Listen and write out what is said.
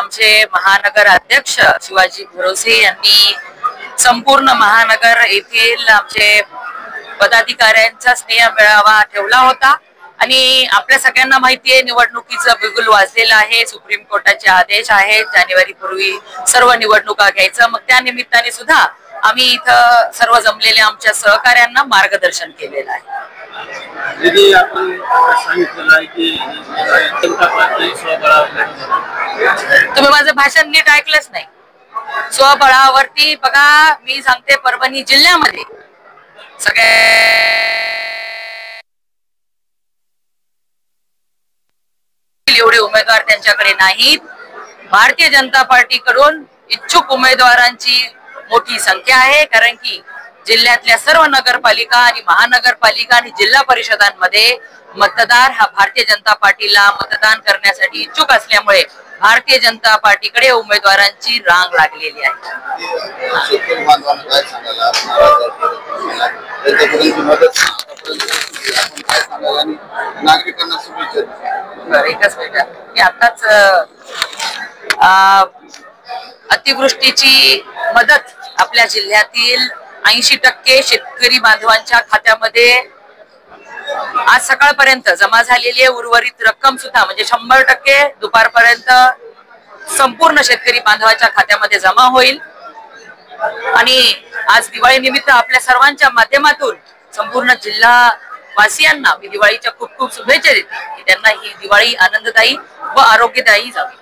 आमचे महानगर अध्यक्ष शिवाजी भरोसे यांनी संपूर्ण महानगर येथील आमचे पदाधिकाऱ्यांचा स्नेह मेळावा ठेवला होता आणि आपल्या सगळ्यांना माहिती आहे निवडणुकीचं बिगुल वाजलेलं आहे। सुप्रीम कोर्टाचे आदेश आहेत जानेवारी पूर्वी सर्व निवडणुका घ्यायचं। मग त्या निमित्ताने सुद्धा आम्ही इथं सर्व जमलेल्या आमच्या सहकाऱ्यांना मार्गदर्शन केलेलं आहे। तुम्ही माझं भाषण नीट ऐकलंच नाही। स्वबळावरती बघा मी सांगते परभणी जिल्ह्यामध्ये सगळे एवढे उमेदवार त्यांच्याकडे नाहीत। भारतीय जनता पार्टीकडून इच्छुक उमेदवारांची मोठी संख्या आहे, कारण की जिल्ह्यातल्या सर्व नगरपालिका आणि महानगरपालिका आणि जिल्हा परिषदांमध्ये मतदार हा भारतीय जनता पार्टीला मतदान करण्यासाठी इच्छुक असल्यामुळे भारतीय जनता पार्टीकडे उमेदवारांची रांग लागलेली आहे। एकच मिनिट की आताच अतिवृष्टीची मदत आपल्या जिल्ह्यातील 80% शेतकरी बांधवांच्या खात्यामध्ये आज सकाळपर्यंत जमा झालेली आहे। उर्वरित रक्कम सुद्धा म्हणजे 100% दुपारपर्यंत संपूर्ण शेतकरी बांधवांच्या खात्यामध्ये जमा होईल। आणि आज दिवाळी निमित्त आपल्या सर्वांच्या माध्यमातून संपूर्ण जिल्हा वासियांना मी दिवाळीच्या खूप खूप शुभेच्छा देते की त्यांना ही दिवाळी आनंददायी व आरोग्यदायी जावी।